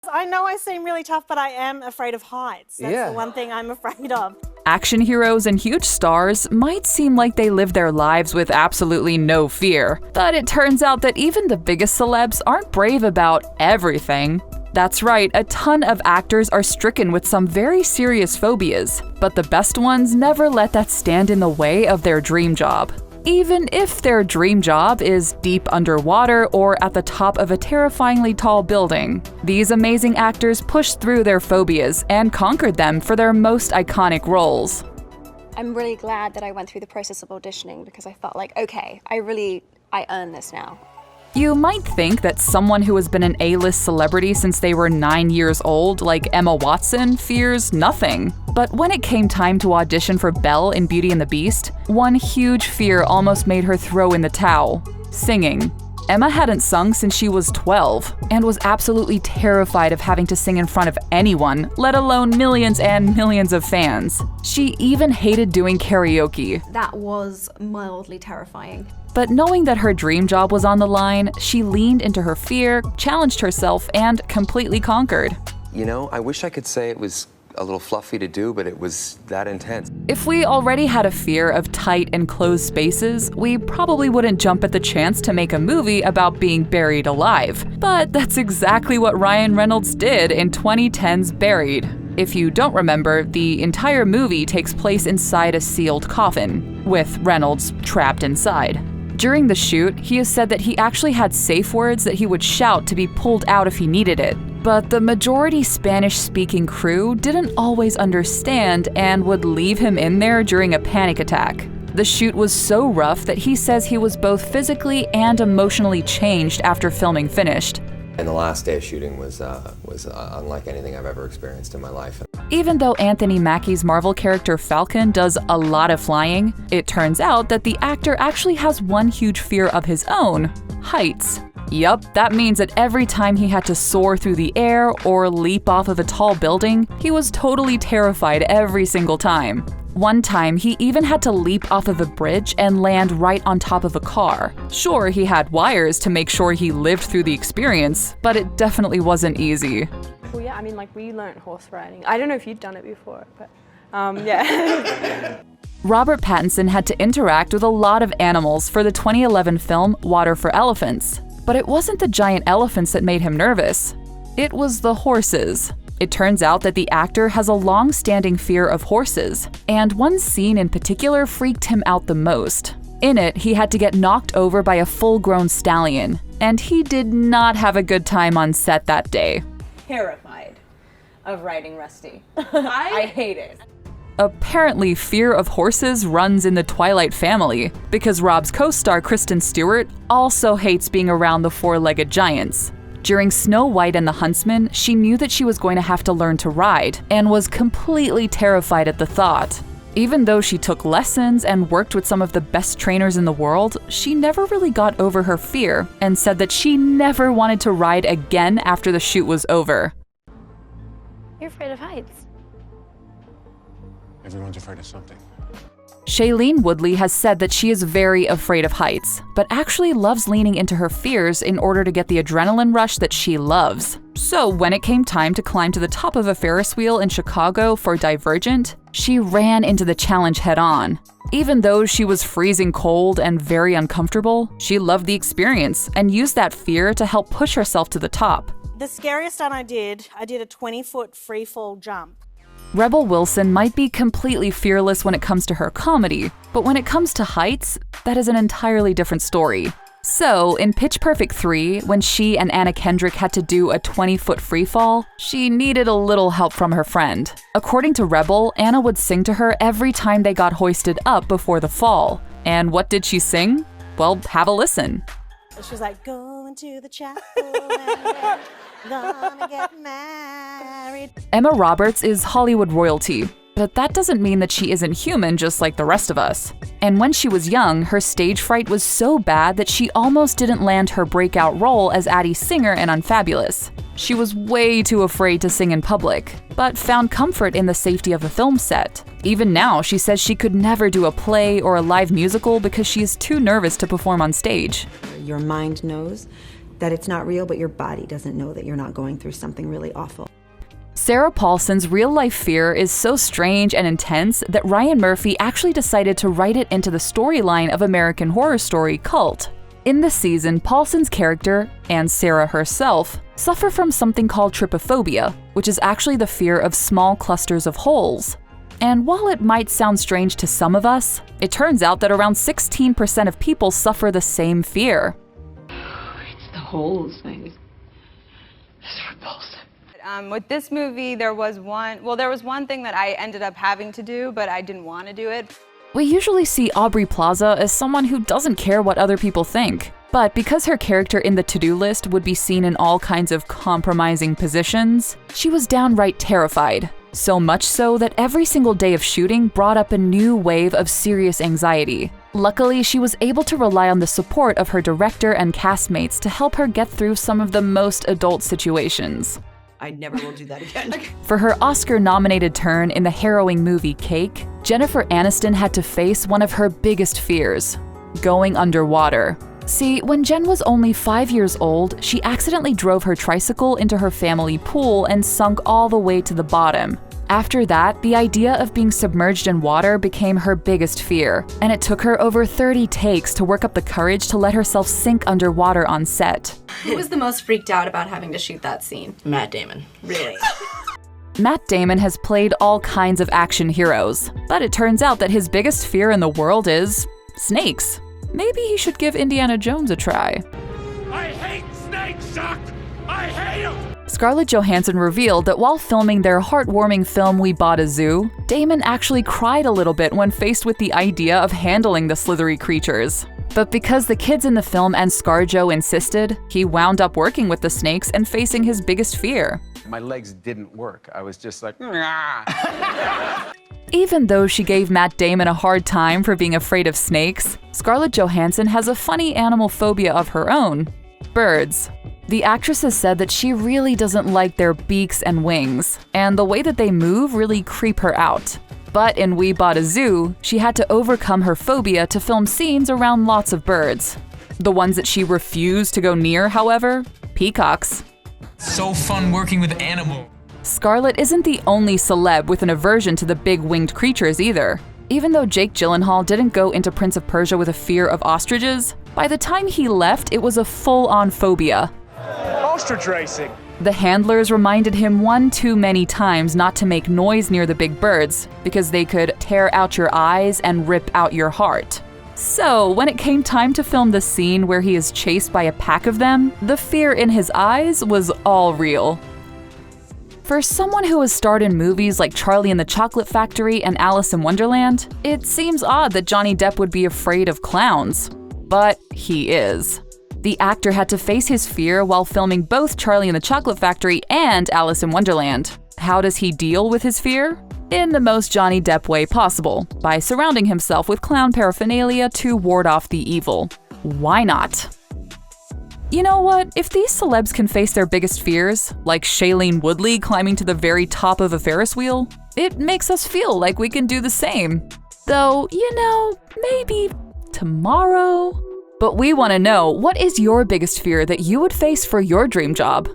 I know I seem really tough, but I am afraid of heights. That's the one thing I'm afraid of. Action heroes and huge stars might seem like they live their lives with absolutely no fear, but it turns out that even the biggest celebs aren't brave about everything. That's right, a ton of actors are stricken with some very serious phobias, but the best ones never let that stand in the way of their dream job. Even if their dream job is deep underwater or at the top of a terrifyingly tall building. These amazing actors pushed through their phobias and conquered them for their most iconic roles. I'm really glad that I went through the process of auditioning because I felt like, okay, I earn this now. You might think that someone who has been an A-list celebrity since they were 9 years old, like Emma Watson, fears nothing. But when it came time to audition for Belle in Beauty and the Beast, one huge fear almost made her throw in the towel: singing. Emma hadn't sung since she was 12 and was absolutely terrified of having to sing in front of anyone, let alone millions and millions of fans. She even hated doing karaoke. That was mildly terrifying. But knowing that her dream job was on the line, she leaned into her fear, challenged herself, and completely conquered. You know, I wish I could say it was a little fluffy to do, but it was that intense. If we already had a fear of tight and closed spaces, we probably wouldn't jump at the chance to make a movie about being buried alive. But that's exactly what Ryan Reynolds did in 2010's Buried. If you don't remember, the entire movie takes place inside a sealed coffin, with Reynolds trapped inside. During the shoot, he has said that he actually had safe words that he would shout to be pulled out if he needed it. But the majority Spanish-speaking crew didn't always understand and would leave him in there during a panic attack. The shoot was so rough that he says he was both physically and emotionally changed after filming finished. And the last day of shooting was unlike anything I've ever experienced in my life. Even though Anthony Mackie's Marvel character Falcon does a lot of flying, it turns out that the actor actually has one huge fear of his own: heights. Yup, that means that every time he had to soar through the air or leap off of a tall building, he was totally terrified every single time. One time, he even had to leap off of a bridge and land right on top of a car. Sure, he had wires to make sure he lived through the experience, but it definitely wasn't easy. Well, yeah, I mean, like, we learned horse riding. I don't know if you'd done it before, but yeah. Robert Pattinson had to interact with a lot of animals for the 2011 film Water for Elephants. But it wasn't the giant elephants that made him nervous. It was the horses. It turns out that the actor has a long-standing fear of horses, and one scene in particular freaked him out the most. In it, he had to get knocked over by a full-grown stallion, and he did not have a good time on set that day. Terrified of riding Rusty. I hate it. Apparently, fear of horses runs in the Twilight family, because Rob's co-star Kristen Stewart also hates being around the four-legged giants. During Snow White and the Huntsman, she knew that she was going to have to learn to ride, and was completely terrified at the thought. Even though she took lessons and worked with some of the best trainers in the world, she never really got over her fear, and said that she never wanted to ride again after the shoot was over. You're afraid of heights. Everyone's afraid of something. Shailene Woodley has said that she is very afraid of heights, but actually loves leaning into her fears in order to get the adrenaline rush that she loves. So when it came time to climb to the top of a Ferris wheel in Chicago for Divergent, she ran into the challenge head-on. Even though she was freezing cold and very uncomfortable, she loved the experience and used that fear to help push herself to the top. The scariest stunt I did a 20-foot free fall jump. Rebel Wilson might be completely fearless when it comes to her comedy, but when it comes to heights, that is an entirely different story. So, in Pitch Perfect 3, when she and Anna Kendrick had to do a 20-foot freefall, she needed a little help from her friend. According to Rebel, Anna would sing to her every time they got hoisted up before the fall. And what did she sing? Well, have a listen. She was like, going to the chapel and gonna get married. Emma Roberts is Hollywood royalty, but that doesn't mean that she isn't human just like the rest of us. And when she was young, her stage fright was so bad that she almost didn't land her breakout role as Addie Singer in Unfabulous. She was way too afraid to sing in public, but found comfort in the safety of a film set. Even now, she says she could never do a play or a live musical because she is too nervous to perform on stage. Your mind knows that it's not real, but your body doesn't know that you're not going through something really awful. Sarah Paulson's real-life fear is so strange and intense that Ryan Murphy actually decided to write it into the storyline of American Horror Story Cult. In the season, Paulson's character, and Sarah herself, suffer from something called trypophobia, which is actually the fear of small clusters of holes. And while it might sound strange to some of us, it turns out that around 16% of people suffer the same fear. It's the holes thing. It's repulsive. With this movie, there was one thing that I ended up having to do, but I didn't want to do it. We usually see Aubrey Plaza as someone who doesn't care what other people think. But because her character in the to-do list would be seen in all kinds of compromising positions, she was downright terrified. So much so that every single day of shooting brought up a new wave of serious anxiety. Luckily, she was able to rely on the support of her director and castmates to help her get through some of the most adult situations. I never will do that again. For her Oscar-nominated turn in the harrowing movie Cake, Jennifer Aniston had to face one of her biggest fears: going underwater. See, when Jen was only 5 years old, she accidentally drove her tricycle into her family pool and sunk all the way to the bottom. After that, the idea of being submerged in water became her biggest fear, and it took her over 30 takes to work up the courage to let herself sink underwater on set. Who was the most freaked out about having to shoot that scene? Matt Damon. Really? Matt Damon has played all kinds of action heroes, but it turns out that his biggest fear in the world is snakes. Maybe he should give Indiana Jones a try. I hate snakes, Chuck! I hate them! Scarlett Johansson revealed that while filming their heartwarming film We Bought a Zoo, Damon actually cried a little bit when faced with the idea of handling the slithery creatures. But because the kids in the film and ScarJo insisted, he wound up working with the snakes and facing his biggest fear. My legs didn't work. I was just like, Even though she gave Matt Damon a hard time for being afraid of snakes, Scarlett Johansson has a funny animal phobia of her own: birds. The actress has said that she really doesn't like their beaks and wings, and the way that they move really creep her out. But in We Bought a Zoo, she had to overcome her phobia to film scenes around lots of birds. The ones that she refused to go near, however, peacocks. So fun working with animals. Scarlett isn't the only celeb with an aversion to the big winged creatures either. Even though Jake Gyllenhaal didn't go into Prince of Persia with a fear of ostriches, by the time he left, it was a full-on phobia. Ostrich racing. The handlers reminded him one too many times not to make noise near the big birds because they could tear out your eyes and rip out your heart. So, when it came time to film the scene where he is chased by a pack of them, the fear in his eyes was all real. For someone who has starred in movies like Charlie and the Chocolate Factory and Alice in Wonderland, it seems odd that Johnny Depp would be afraid of clowns. But he is. The actor had to face his fear while filming both Charlie and the Chocolate Factory and Alice in Wonderland. How does he deal with his fear? In the most Johnny Depp way possible, by surrounding himself with clown paraphernalia to ward off the evil. Why not? You know what? If these celebs can face their biggest fears, like Shailene Woodley climbing to the very top of a Ferris wheel, it makes us feel like we can do the same. Though, maybe tomorrow? But we want to know, what is your biggest fear that you would face for your dream job?